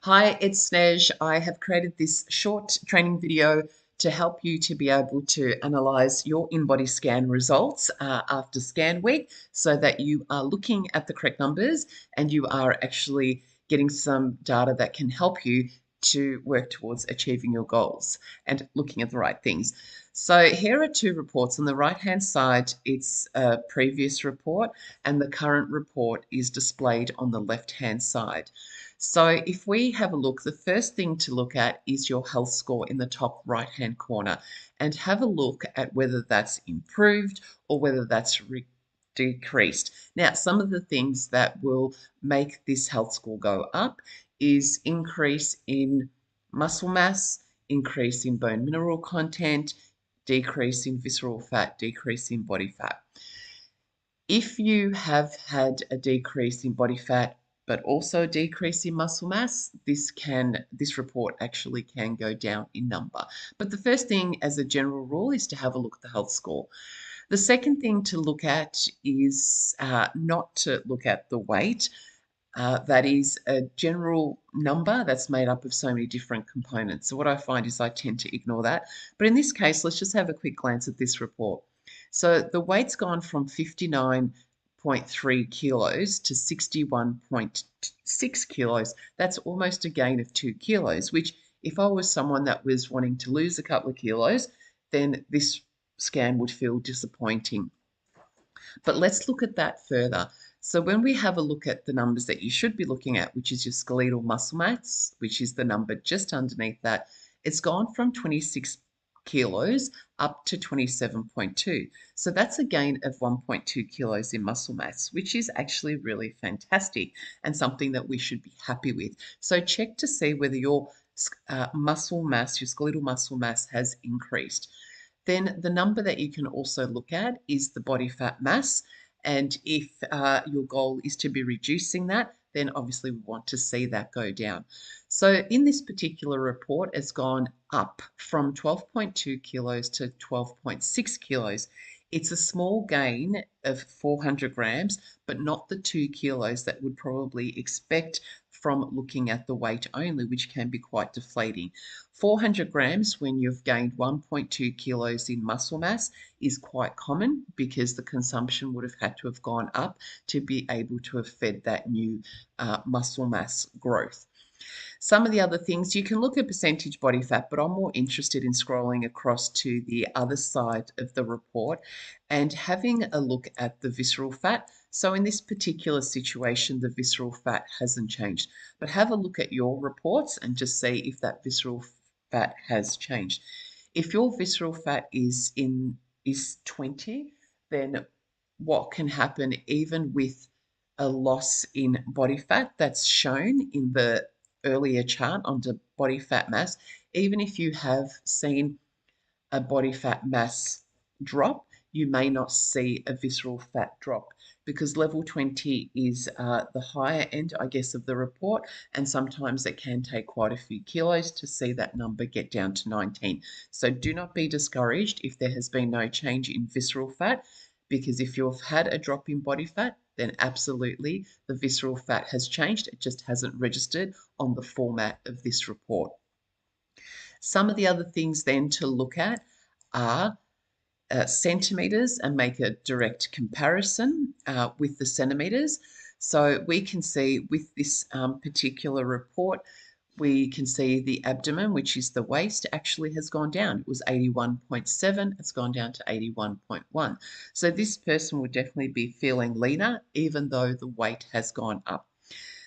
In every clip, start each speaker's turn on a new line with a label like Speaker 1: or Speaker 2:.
Speaker 1: Hi, it's Snej. I have created this short training video to help you to be able to analyze your InBody scan results after scan week so that you are looking at the correct numbers and you are actually getting some data that can help you to work towards achieving your goals and looking at the right things. So here are two reports. On the right-hand side, it's a previous report, and the current report is displayed on the left-hand side. So if we have a look, the first thing to look at is your health score in the top right-hand corner and have a look at whether that's improved or whether that's decreased. Now, some of the things that will make this health score go up is increase in muscle mass, increase in bone mineral content, decrease in visceral fat, decrease in body fat. If you have had a decrease in body fat but also a decrease in muscle mass, this report actually can go down in number. But the first thing as a general rule is to have a look at the health score. The second thing to look at is not to look at the weight. That is a general number that's made up of so many different components. So what I find is I tend to ignore that. But in this case, let's just have a quick glance at this report. So the weight's gone from 59.3 kilos to 61.6 kilos. That's almost a gain of 2 kilos, which if I was someone that was wanting to lose a couple of kilos, then this scan would feel disappointing. But let's look at that further. So when we have a look at the numbers that you should be looking at, which is your skeletal muscle mass, which is the number just underneath that, it's gone from 26 kilos up to 27.2. So that's a gain of 1.2 kilos in muscle mass, which is actually really fantastic and something that we should be happy with. So check to see whether your muscle mass, your skeletal muscle mass has increased. Then the number that you can also look at is the body fat mass. And if your goal is to be reducing that, then obviously we want to see that go down. So in this particular report, it's gone up from 12.2 kilos to 12.6 kilos. It's a small gain of 400 grams, but not the 2 kilos that would probably expect from looking at the weight only, which can be quite deflating. 400 grams when you've gained 1.2 kilos in muscle mass is quite common because the consumption would have had to have gone up to be able to have fed that new muscle mass growth. Some of the other things, you can look at percentage body fat, but I'm more interested in scrolling across to the other side of the report and having a look at the visceral fat. So in this particular situation, the visceral fat hasn't changed, but have a look at your reports and just see if that visceral fat has changed. If your visceral fat is 20, then what can happen even with a loss in body fat that's shown in the earlier chart under body fat mass, even if you have seen a body fat mass drop, you may not see a visceral fat drop because level 20 is the higher end, I guess, of the report, and sometimes it can take quite a few kilos to see that number get down to 19. So do not be discouraged if there has been no change in visceral fat, because if you've had a drop in body fat, then absolutely the visceral fat has changed. It just hasn't registered on the format of this report. Some of the other things then to look at are centimetres and make a direct comparison with the centimetres. So we can see with this particular report, we can see the abdomen, which is the waist, actually has gone down. It was 81.7, it's gone down to 81.1. So this person would definitely be feeling leaner, even though the weight has gone up.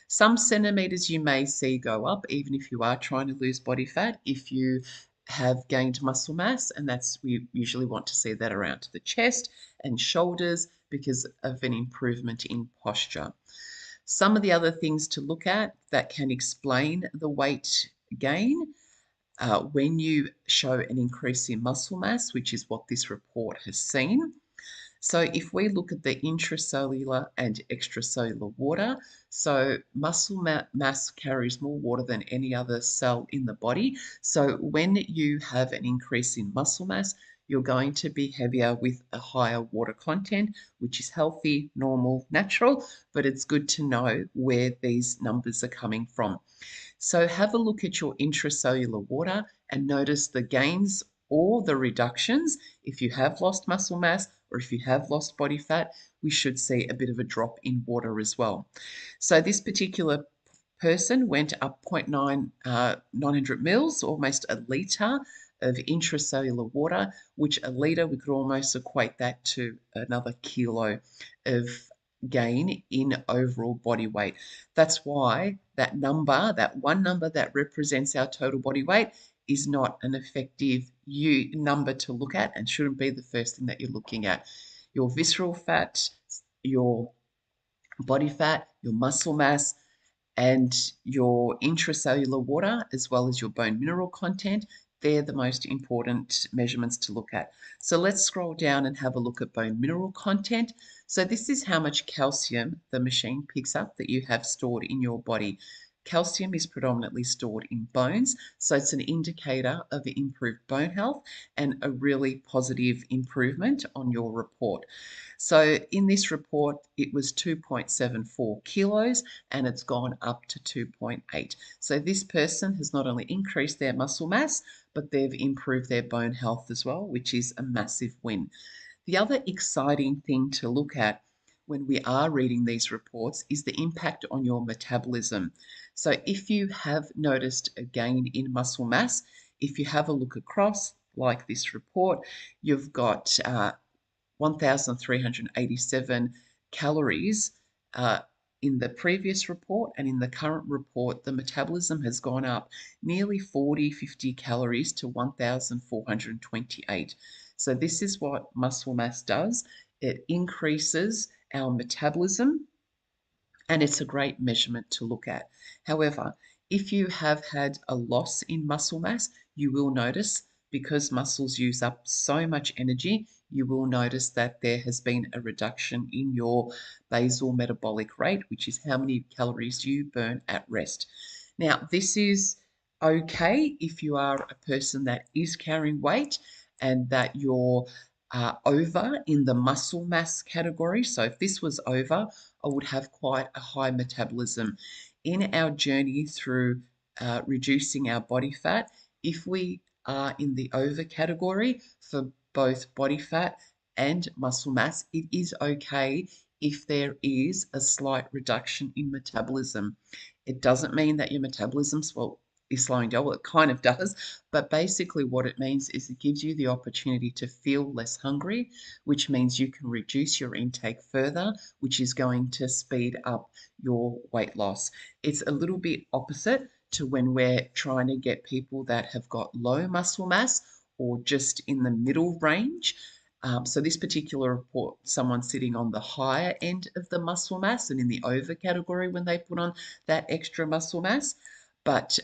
Speaker 1: Some centimetres you may see go up, even if you are trying to lose body fat, if you have gained muscle mass, and we usually want to see that around to the chest and shoulders because of an improvement in posture. Some of the other things to look at that can explain the weight gain when you show an increase in muscle mass, which is what this report has seen. So if we look at the intracellular and extracellular water, so muscle mass carries more water than any other cell in the body. So when you have an increase in muscle mass, you're going to be heavier with a higher water content, which is healthy, normal, natural, but it's good to know where these numbers are coming from. So have a look at your intracellular water and notice the gains or the reductions. If you have lost muscle mass or if you have lost body fat, we should see a bit of a drop in water as well. So this particular person went up 900 mils, almost a litre of intracellular water, which a litre, we could almost equate that to another kilo of gain in overall body weight. That's why that number, that one number that represents our total body weight, is not an effective number to look at and shouldn't be the first thing that you're looking at. Your visceral fat, your body fat, your muscle mass, and your intracellular water, as well as your bone mineral content, they're the most important measurements to look at. So let's scroll down and have a look at bone mineral content. So this is how much calcium the machine picks up that you have stored in your body. Calcium is predominantly stored in bones, so it's an indicator of improved bone health and a really positive improvement on your report. So in this report, it was 2.74 kilos and it's gone up to 2.8. So this person has not only increased their muscle mass, but they've improved their bone health as well, which is a massive win. The other exciting thing to look at when we are reading these reports is the impact on your metabolism. So if you have noticed a gain in muscle mass, if you have a look across, like this report, you've got 1,387 calories in the previous report, and in the current report, the metabolism has gone up nearly 50 calories to 1,428. So this is what muscle mass does. It increases our metabolism, and it's a great measurement to look at. However, if you have had a loss in muscle mass, you will notice, because muscles use up so much energy, you will notice that there has been a reduction in your basal metabolic rate, which is how many calories you burn at rest. Now, this is okay if you are a person that is carrying weight and that you're over in the muscle mass category. So if this was over, I would have quite a high metabolism. In our journey through reducing our body fat, if we are in the over category for both body fat and muscle mass, it is okay if there is a slight reduction in metabolism. It doesn't mean that your metabolism's, well, is slowing down. Well, it kind of does, but basically what it means is it gives you the opportunity to feel less hungry, which means you can reduce your intake further, which is going to speed up your weight loss. It's a little bit opposite to when we're trying to get people that have got low muscle mass or just in the middle range. So this particular report, someone sitting on the higher end of the muscle mass and in the over category when they put on that extra muscle mass. But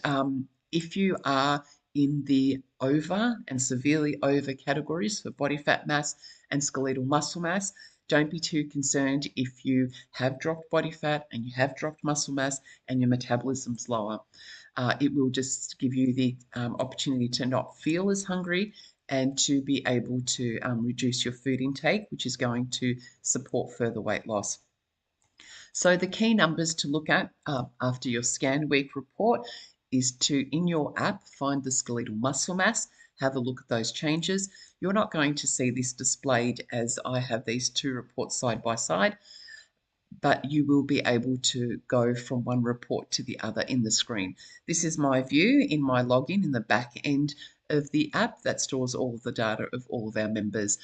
Speaker 1: if you are in the over and severely over categories for body fat mass and skeletal muscle mass, don't be too concerned if you have dropped body fat and you have dropped muscle mass and your metabolism's lower. It will just give you the opportunity to not feel as hungry and to be able to reduce your food intake, which is going to support further weight loss. So the key numbers to look at after your scan week report is to, in your app, find the skeletal muscle mass, have a look at those changes. You're not going to see this displayed as I have these two reports side by side, but you will be able to go from one report to the other in the screen. This is my view in my login in the back end of the app that stores all of the data of all of our members.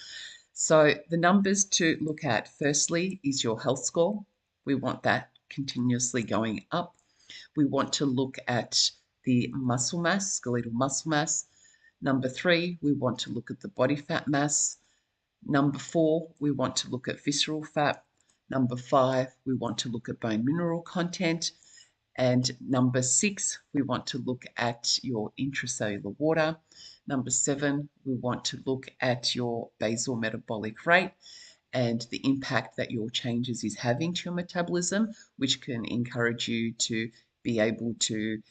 Speaker 1: So the numbers to look at, firstly, is your health score. We want that continuously going up. We want to look at the muscle mass, skeletal muscle mass. Number 3, we want to look at the body fat mass. Number 4, we want to look at visceral fat. Number 5, we want to look at bone mineral content. And number 6, we want to look at your intracellular water. Number 7, we want to look at your basal metabolic rate and the impact that your changes is having to your metabolism, which can encourage you to be able to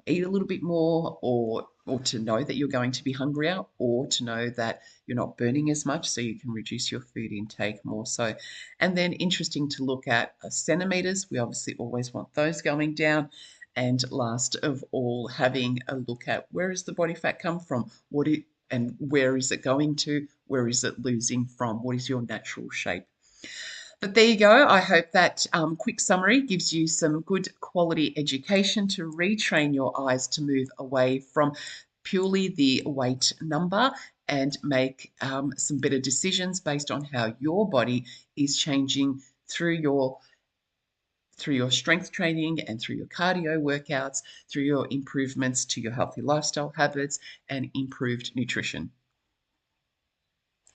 Speaker 1: eat a little bit more or or to know that you're going to be hungrier, or to know that you're not burning as much, so you can reduce your food intake more so. And then interesting to look at centimeters. We obviously always want those going down. And last of all, having a look at where does the body fat come from? And where is it going to? Where is it losing from? What is your natural shape? But there you go. I hope that quick summary gives you some good quality education to retrain your eyes to move away from purely the weight number and make some better decisions based on how your body is changing through your strength training and through your cardio workouts, through your improvements to your healthy lifestyle habits and improved nutrition.